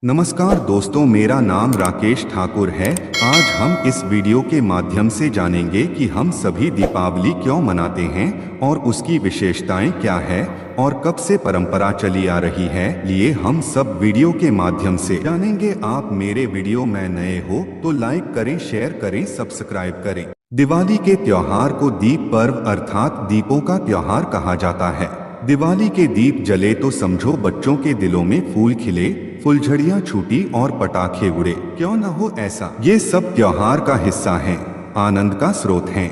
नमस्कार दोस्तों, मेरा नाम राकेश ठाकुर है। आज हम इस वीडियो के माध्यम से जानेंगे कि हम सभी दीपावली क्यों मनाते हैं और उसकी विशेषताएं क्या है और कब से परंपरा चली आ रही है। लिए हम सब वीडियो के माध्यम से जानेंगे। आप मेरे वीडियो में नए हो तो लाइक करें, शेयर करें, सब्सक्राइब करें। दिवाली के त्योहार को दीप पर्व अर्थात दीपों का त्योहार कहा जाता है। दिवाली के दीप जले तो समझो बच्चों के दिलों में फूल खिले, फुलझड़ियां छूटी और पटाखे उड़े। क्यों न हो ऐसा। ये सब त्योहार का हिस्सा हैं, आनंद का स्रोत हैं।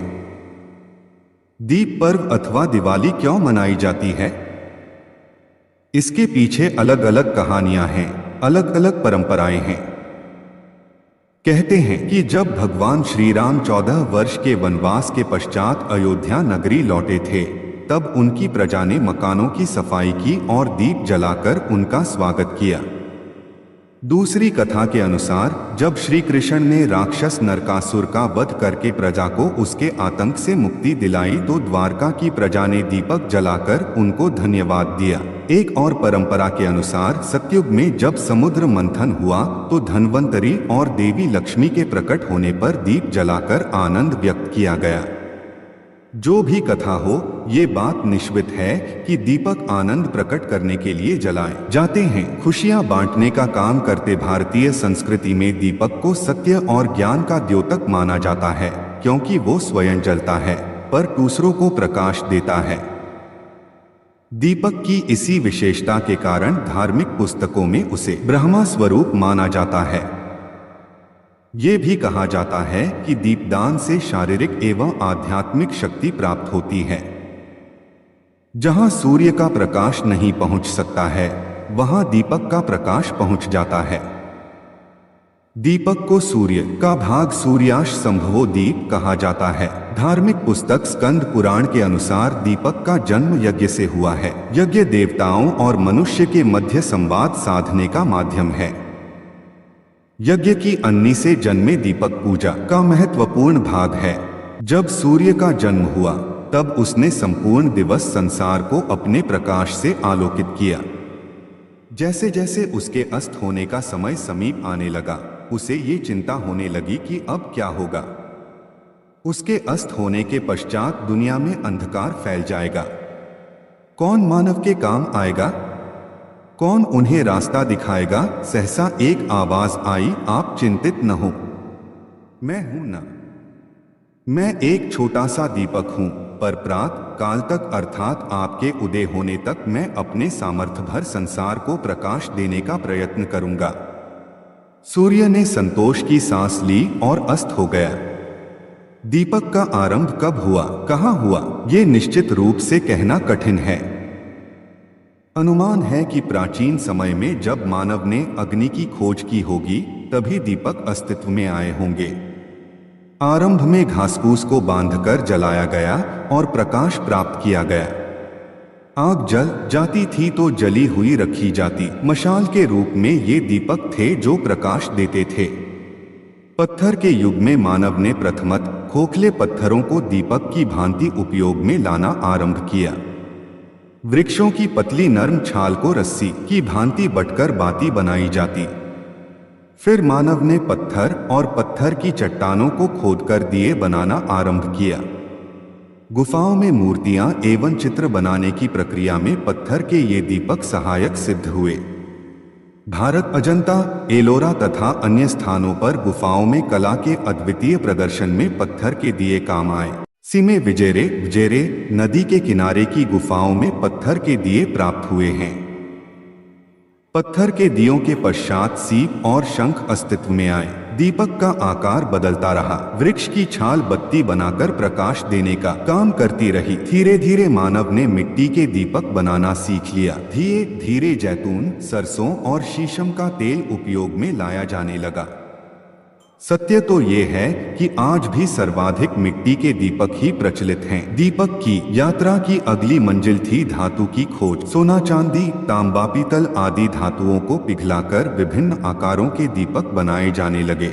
दीप पर्व अथवा दिवाली क्यों मनाई जाती है? इसके पीछे अलग अलग कहानियां हैं, अलग अलग परंपराएं हैं। कहते हैं कि जब भगवान श्री राम 14 वर्ष के वनवास के पश्चात अयोध्या नगरी लौटे थे, तब उनकी प्रजा ने मकानों की सफाई की और दीप जलाकर उनका स्वागत किया। दूसरी कथा के अनुसार जब श्री कृष्ण ने राक्षस नरकासुर का वध करके प्रजा को उसके आतंक से मुक्ति दिलाई तो द्वारका की प्रजा ने दीपक जलाकर उनको धन्यवाद दिया। एक और परंपरा के अनुसार सतयुग में जब समुद्र मंथन हुआ तो धन्वंतरी और देवी लक्ष्मी के प्रकट होने पर दीप जलाकर आनंद व्यक्त किया गया। जो भी कथा हो, ये बात निश्चित है कि दीपक आनंद प्रकट करने के लिए जलाए जाते हैं, खुशियां बांटने का काम करते। भारतीय संस्कृति में दीपक को सत्य और ज्ञान का द्योतक माना जाता है, क्योंकि वो स्वयं जलता है पर दूसरों को प्रकाश देता है। दीपक की इसी विशेषता के कारण धार्मिक पुस्तकों में उसे ब्रह्मा स्वरूप माना जाता है। ये भी कहा जाता है कि दीपदान से शारीरिक एवं आध्यात्मिक शक्ति प्राप्त होती है। जहां सूर्य का प्रकाश नहीं पहुंच सकता है, वहां दीपक का प्रकाश पहुंच जाता है। दीपक को सूर्य का भाग सूर्याश संभवो दीप कहा जाता है। धार्मिक पुस्तक स्कंद पुराण के अनुसार दीपक का जन्म यज्ञ से हुआ है। यज्ञ देवताओं और मनुष्य के मध्य संवाद साधने का माध्यम है। यज्ञ की अन्नी से जन्मे दीपक पूजा का महत्वपूर्ण भाग है। जब सूर्य का जन्म हुआ तब उसने संपूर्ण दिवस संसार को अपने प्रकाश से आलोकित किया। जैसे जैसे उसके अस्त होने का समय समीप आने लगा, उसे ये चिंता होने लगी कि अब क्या होगा। उसके अस्त होने के पश्चात दुनिया में अंधकार फैल जाएगा। कौन मानव के काम आएगा? कौन उन्हें रास्ता दिखाएगा? सहसा एक आवाज आई, आप चिंतित न हो, मैं हूं ना। मैं एक छोटा सा दीपक हूं, पर प्रातः काल तक अर्थात आपके उदय होने तक मैं अपने सामर्थ्य भर संसार को प्रकाश देने का प्रयत्न करूंगा। सूर्य ने संतोष की सांस ली और अस्त हो गया। दीपक का आरंभ कब हुआ, कहां हुआ, ये निश्चित रूप से कहना कठिन है। अनुमान है कि प्राचीन समय में जब मानव ने अग्नि की खोज की होगी, तभी दीपक अस्तित्व में आए होंगे। आरंभ में घासपूस को बांधकर जलाया गया और प्रकाश प्राप्त किया गया। आग जल जाती थी तो जली हुई रखी जाती। मशाल के रूप में ये दीपक थे जो प्रकाश देते थे। पत्थर के युग में मानव ने प्रथमतः खोखले पत्थरों को दीपक की भांति उपयोग में लाना आरंभ किया। वृक्षों की पतली नर्म छाल को रस्सी की भांति बटकर बाती बनाई जाती। फिर मानव ने पत्थर और पत्थर की चट्टानों को खोदकर दिए बनाना आरंभ किया। गुफाओं में मूर्तियां एवं चित्र बनाने की प्रक्रिया में पत्थर के ये दीपक सहायक सिद्ध हुए। भारत अजंता, एलोरा तथा अन्य स्थानों पर गुफाओं में कला के अद्वितीय प्रदर्शन में पत्थर के दिए काम आए। सीमे विजेरे नदी के किनारे की गुफाओं में पत्थर के दिए प्राप्त हुए हैं। पत्थर के दियों के पश्चात सीप और शंख अस्तित्व में आए। दीपक का आकार बदलता रहा। वृक्ष की छाल बत्ती बनाकर प्रकाश देने का काम करती रही। धीरे धीरे मानव ने मिट्टी के दीपक बनाना सीख लिया। धीरे धीरे जैतून, सरसों और शीशम का तेल उपयोग में लाया जाने लगा। सत्य तो ये है कि आज भी सर्वाधिक मिट्टी के दीपक ही प्रचलित हैं। दीपक की यात्रा की अगली मंजिल थी धातु की खोज। सोना, चांदी, तांबा, पीतल आदि धातुओं को पिघलाकर विभिन्न आकारों के दीपक बनाए जाने लगे।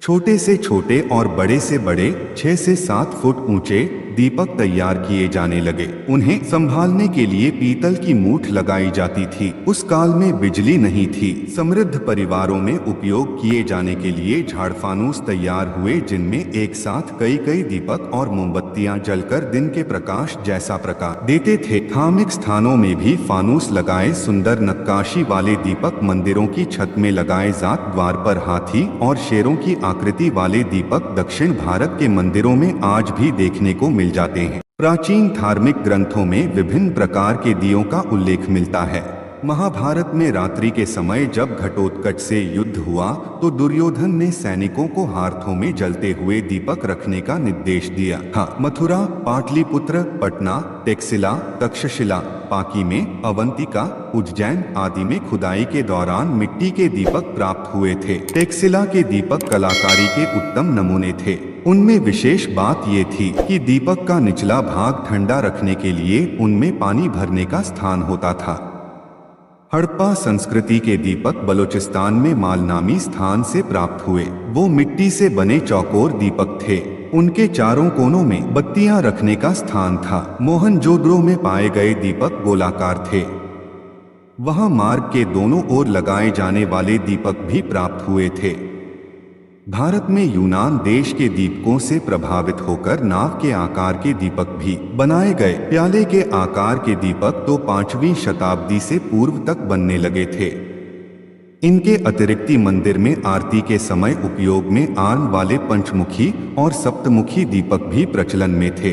छोटे से छोटे और बड़े से बड़े 6 से 7 फुट ऊंचे दीपक तैयार किए जाने लगे। उन्हें संभालने के लिए पीतल की मूठ लगाई जाती थी। उस काल में बिजली नहीं थी। समृद्ध परिवारों में उपयोग किए जाने के लिए झाड़फानूस तैयार हुए, जिनमें एक साथ कई कई दीपक और मोमबत्तियां जलकर दिन के प्रकाश जैसा प्रकाश देते थे। धार्मिक स्थानों में भी फानूस लगाए सुंदर नक्काशी वाले दीपक, मंदिरों की छत में लगाए जात द्वार पर हाथी और शेरों की आकृति वाले दीपक दक्षिण भारत के मंदिरों में आज भी देखने को मिल जाते हैं। प्राचीन धार्मिक ग्रंथों में विभिन्न प्रकार के दियों का उल्लेख मिलता है। महाभारत में रात्रि के समय जब घटोत्कच से युद्ध हुआ तो दुर्योधन ने सैनिकों को हाथों में जलते हुए दीपक रखने का निर्देश दिया था। मथुरा, पाटलिपुत्र, पटना, टेक्सिला, तक्षशिला, पाकी में, अवंतिका, उज्जैन आदि में खुदाई के दौरान मिट्टी के दीपक प्राप्त हुए थे। टेक्सिला के दीपक कलाकारी के उत्तम नमूने थे। उनमें विशेष बात ये थी कि दीपक का निचला भाग ठंडा रखने के लिए उनमें पानी भरने का स्थान होता था। हड़प्पा संस्कृति के दीपक बलूचिस्तान में माल नामी स्थान से प्राप्त हुए। वो मिट्टी से बने चौकोर दीपक थे। उनके चारों कोनों में बत्तियां रखने का स्थान था। मोहनजोदड़ो में पाए गए दीपक गोलाकार थे। वहां मार्ग के दोनों ओर लगाए जाने वाले दीपक भी प्राप्त हुए थे। भारत में यूनान देश के दीपकों से प्रभावित होकर नाव के आकार के दीपक भी बनाए गए। प्याले के आकार के दीपक तो 5वीं शताब्दी से पूर्व तक बनने लगे थे। इनके अतिरिक्त मंदिर में आरती के समय उपयोग में आने वाले पंचमुखी और सप्तमुखी दीपक भी प्रचलन में थे।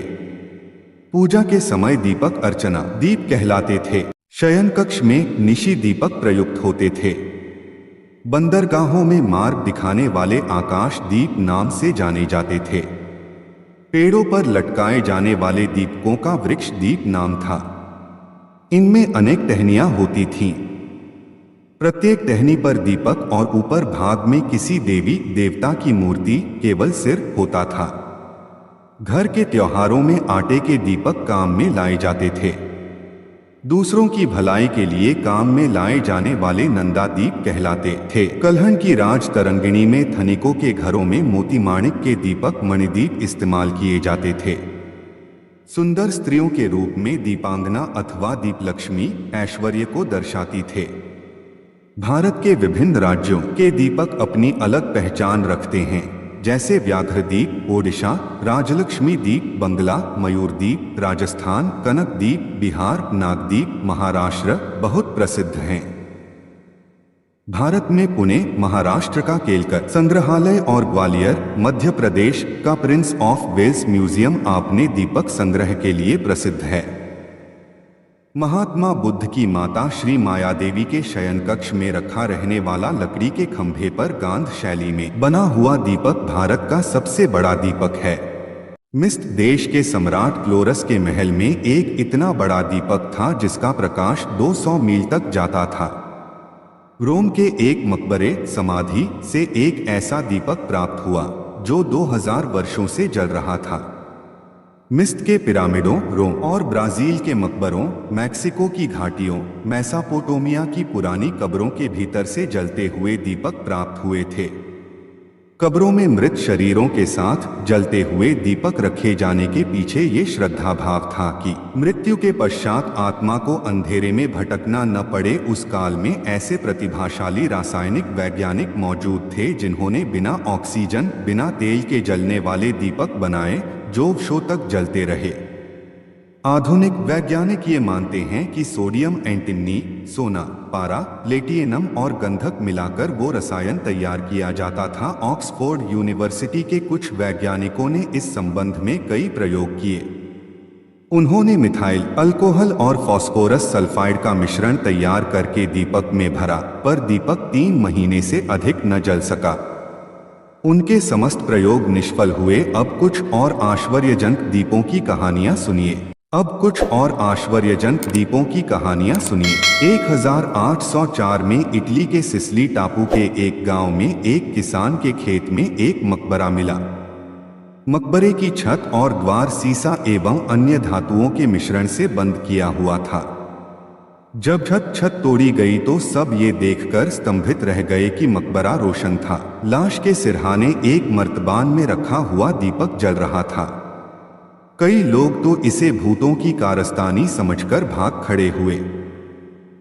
पूजा के समय दीपक अर्चना दीप कहलाते थे। शयन कक्ष में निशी दीपक प्रयुक्त होते थे। बंदरगाहों में मार्ग दिखाने वाले आकाश दीप नाम से जाने जाते थे। पेड़ों पर लटकाए जाने वाले दीपकों का वृक्ष दीप नाम था। इनमें अनेक टहनियां होती थीं। प्रत्येक टहनी पर दीपक और ऊपर भाग में किसी देवी देवता की मूर्ति केवल सिर होता था। घर के त्योहारों में आटे के दीपक काम में लाए जाते थे। दूसरों की भलाई के लिए काम में लाए जाने वाले नंदा दीप कहलाते थे। कल्हण की राज तरंगिणी में धनिकों के घरों में मोती माणिक के दीपक मणिदीप इस्तेमाल किए जाते थे। सुंदर स्त्रियों के रूप में दीपांगना अथवा दीपलक्ष्मी ऐश्वर्य को दर्शाती थे। भारत के विभिन्न राज्यों के दीपक अपनी अलग पहचान रखते हैं, जैसे व्याघ्रदीप ओडिशा, राजलक्ष्मी दीप बंगला, मयूरदीप राजस्थान, कनकदीप बिहार, नागदीप महाराष्ट्र बहुत प्रसिद्ध हैं। भारत में पुणे, महाराष्ट्र का केलकर संग्रहालय और ग्वालियर, मध्य प्रदेश का प्रिंस ऑफ वेल्स म्यूजियम अपने दीपक संग्रह के लिए प्रसिद्ध है। महात्मा बुद्ध की माता श्री माया देवी के शयन कक्ष में रखा रहने वाला लकड़ी के खंभे पर गांध शैली में बना हुआ दीपक भारत का सबसे बड़ा दीपक है। मिस्र देश के सम्राट क्लोरस के महल में एक इतना बड़ा दीपक था जिसका प्रकाश 200 मील तक जाता था। रोम के एक मकबरे समाधि से एक ऐसा दीपक प्राप्त हुआ जो 2000 वर्षों से जल रहा था। मिस्र के पिरामिडों, रोम और ब्राजील के मकबरों, मैक्सिको की घाटियों, मेसोपोटामिया की पुरानी कब्रों के भीतर से जलते हुए दीपक प्राप्त हुए थे। कब्रों में मृत शरीरों के साथ जलते हुए दीपक रखे जाने के पीछे ये श्रद्धा भाव था कि मृत्यु के पश्चात आत्मा को अंधेरे में भटकना न पड़े। उस काल में ऐसे प्रतिभाशाली रासायनिक वैज्ञानिक मौजूद थे जिन्होंने बिना ऑक्सीजन, बिना तेल के जलने वाले दीपक बनाए जो वर्षों तक जलते रहे। आधुनिक वैज्ञानिक ये मानते हैं कि सोडियम, एंटीमनी, सोना, पारा, प्लेटिनम और गंधक मिलाकर वो रसायन तैयार किया जाता था। ऑक्सफोर्ड यूनिवर्सिटी के कुछ वैज्ञानिकों ने इस संबंध में कई प्रयोग किए। उन्होंने मिथाइल अल्कोहल और फास्फोरस सल्फाइड का मिश्रण तैयार करके दीपक में भरा, पर दीपक 3 महीने से अधिक न जल सका। उनके समस्त प्रयोग निष्फल हुए। अब कुछ और आश्चर्यजनक दीपों की कहानियां सुनिए। 1804 में इटली के सिसिली टापू के एक गांव में एक किसान के खेत में एक मकबरा मिला। मकबरे की छत और द्वार सीसा एवं अन्य धातुओं के मिश्रण से बंद किया हुआ था। जब छत तोड़ी गई तो सब ये देखकर स्तंभित रह गए कि मकबरा रोशन था। लाश के सिरहाने एक मर्तबान में रखा हुआ दीपक जल रहा था। कई लोग तो इसे भूतों की कारस्तानी समझकर भाग खड़े हुए।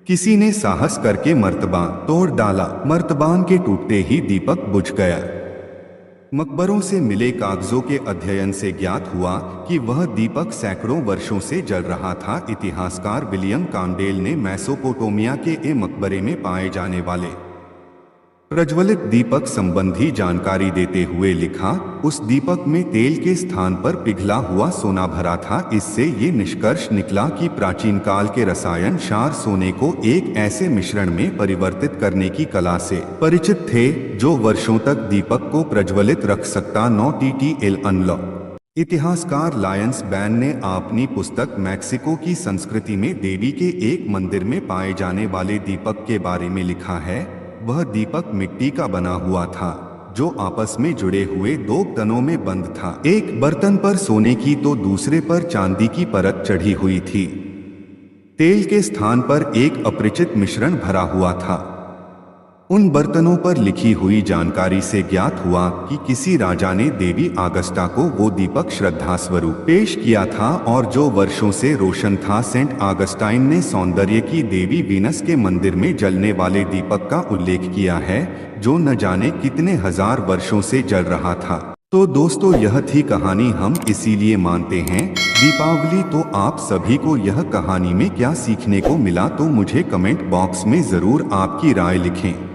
किसी ने साहस करके मर्तबान तोड़ डाला। मर्तबान के टूटते ही दीपक बुझ गया। मकबरों से मिले कागजों के अध्ययन से ज्ञात हुआ कि वह दीपक सैकड़ों वर्षों से जल रहा था। इतिहासकार विलियम कांडेल ने मेसोपोटामिया के ए मकबरे में पाए जाने वाले प्रज्वलित दीपक संबंधी जानकारी देते हुए लिखा, उस दीपक में तेल के स्थान पर पिघला हुआ सोना भरा था। इससे ये निष्कर्ष निकला कि प्राचीन काल के रसायन क्षार सोने को एक ऐसे मिश्रण में परिवर्तित करने की कला से परिचित थे जो वर्षों तक दीपक को प्रज्वलित रख सकता। NOTTL unlock. इतिहासकार लायंस बैन ने अपनी पुस्तक मैक्सिको की संस्कृति में देवी के एक मंदिर में पाए जाने वाले दीपक के बारे में लिखा है, वह दीपक मिट्टी का बना हुआ था जो आपस में जुड़े हुए दो तनों में बंद था। एक बर्तन पर सोने की तो दूसरे पर चांदी की परत चढ़ी हुई थी। तेल के स्थान पर एक अपरिचित मिश्रण भरा हुआ था। उन बर्तनों पर लिखी हुई जानकारी से ज्ञात हुआ कि किसी राजा ने देवी आगस्टा को वो दीपक श्रद्धा स्वरूप पेश किया था और जो वर्षों से रोशन था। सेंट आगस्टाइन ने सौंदर्य की देवी वीनस के मंदिर में जलने वाले दीपक का उल्लेख किया है जो न जाने कितने हजार वर्षों से जल रहा था। तो दोस्तों, यह थी कहानी। हम इसीलिए मानते हैं दीपावली। तो आप सभी को यह कहानी में क्या सीखने को मिला, तो मुझे कमेंट बॉक्स में जरूर आपकी राय लिखें।